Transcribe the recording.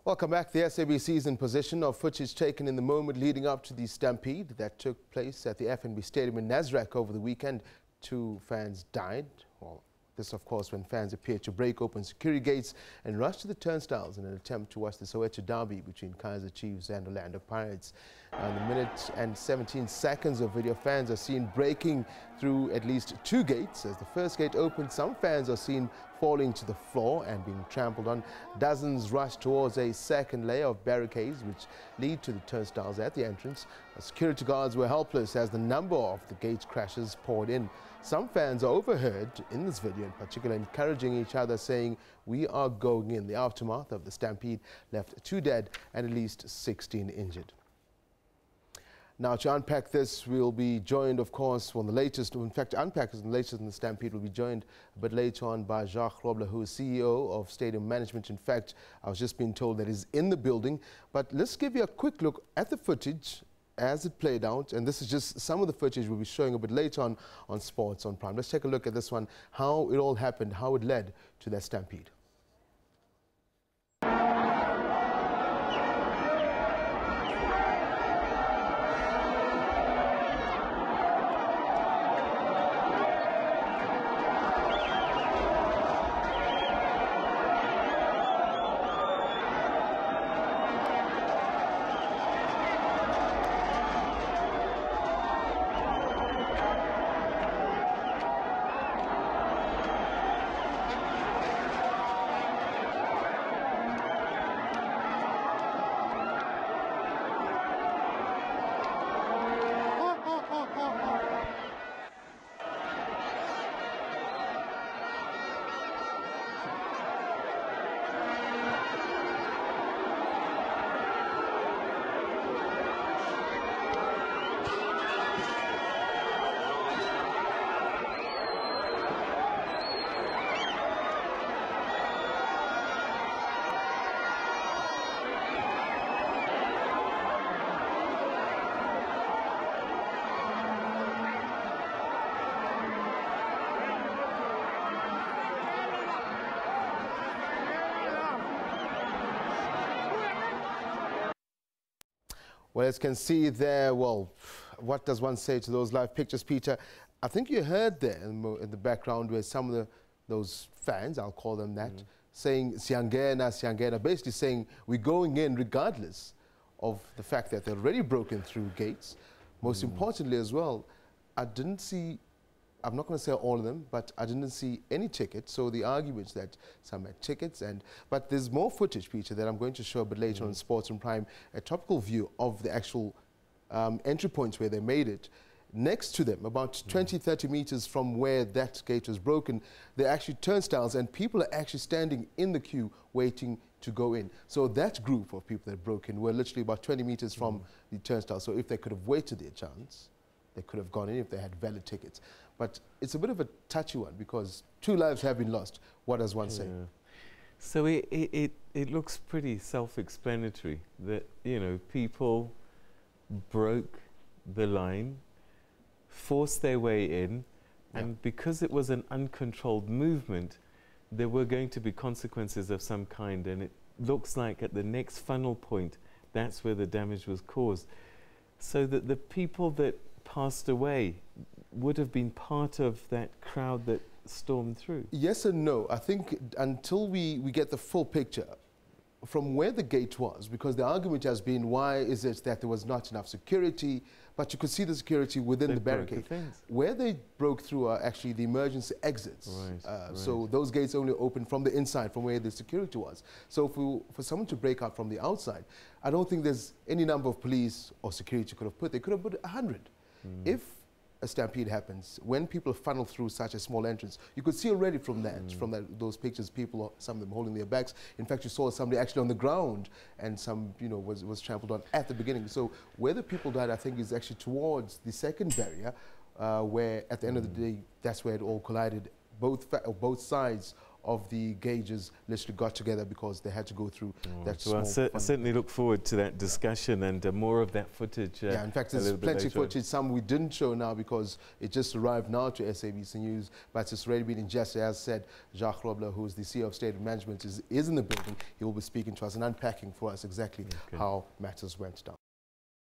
Welcome back. The SABC is in possession of footage taken in the moment leading up to the Stampede that took place at the FNB Stadium in Nasrec over the weekend. 2 fans died. Well, this, of course, when fans appeared to break open security gates and rush to the turnstiles in an attempt to watch the Soweto Derby between Kaizer Chiefs and Orlando Pirates. In the minute and 17 seconds of video, fans are seen breaking through at least 2 gates. As the first gate opened, some fans are seen falling to the floor and being trampled on. Dozens rushed towards a second layer of barricades which lead to the turnstiles at the entrance. Security guards were helpless as the number of the gate crashes poured in. Some fans are overheard in this video in particular encouraging each other, saying, "We are going in." The aftermath of the Stampede left 2 dead and at least 16 injured. Now, to unpack this, we'll be joined, of course, on the latest, in fact, unpack the latest in the Stampede, we'll be joined a bit later on by Jacques Robler, who is CEO of Stadium Management. In fact, I was just being told that he's in the building. But let's give you a quick look at the footage as it played out. And this is just some of the footage we'll be showing a bit later on Sports on Prime. Let's take a look at this one, how it all happened, how it led to that Stampede. Well, as you can see there, well, what does one say to those live pictures, Peter? I think you heard there in the background where some of those fans, I'll call them that, saying "Siangena, Siangena," basically saying we're going in regardless of the fact that they're already broken through gates. Most importantly as well, I didn't see, I'm not going to say all of them, but I didn't see any tickets. So the arguments that some had tickets, but there's more footage, Peter, that I'm going to show a bit later on Sports on Prime, a topical view of the actual entry points where they made it. Next to them, about 20, 30 meters from where that gate was broken, they're actually turnstiles, and people are actually standing in the queue waiting to go in. So that group of people that broke in were literally about 20 meters from the turnstile. So if they could have waited their chance, they could have gone in if they had valid tickets. But it's a bit of a touchy one because 2 lives have been lost. What does one say? So it looks pretty self-explanatory that, you know, people broke the line, forced their way in, and because it was an uncontrolled movement, there were going to be consequences of some kind. And it looks like at the next funnel point, that's where the damage was caused. So that the people that passed away would have been part of that crowd that stormed through? Yes and no. I think until we get the full picture from where the gate was, because the argument has been, why is it that there was not enough security? But you could see the security within the barricade. Where they broke through are actually the emergency exits. So those gates only open from the inside, from where the security was. So for someone to break out from the outside, I don't think there's any number of police or security could have put. They could have put 100. If a stampede happens, when people funnel through such a small entrance, you could see already from those pictures, people, some of them holding their bags. In fact, you saw somebody actually on the ground, and some, you know, was trampled on at the beginning. So where the people died, I think, is actually towards the second barrier, where at the end of the day, that's where it all collided. Both sides of the gauges literally got together because they had to go through that well, small... I certainly look forward to that discussion and more of that footage. Yeah, in fact, there's plenty of footage. Some we didn't show now because it just arrived now to SABC News, but it's already been ingested. As said, Jacques Robler, who is the CEO of Stadium Management, is in the building. He will be speaking to us and unpacking for us exactly how matters went down.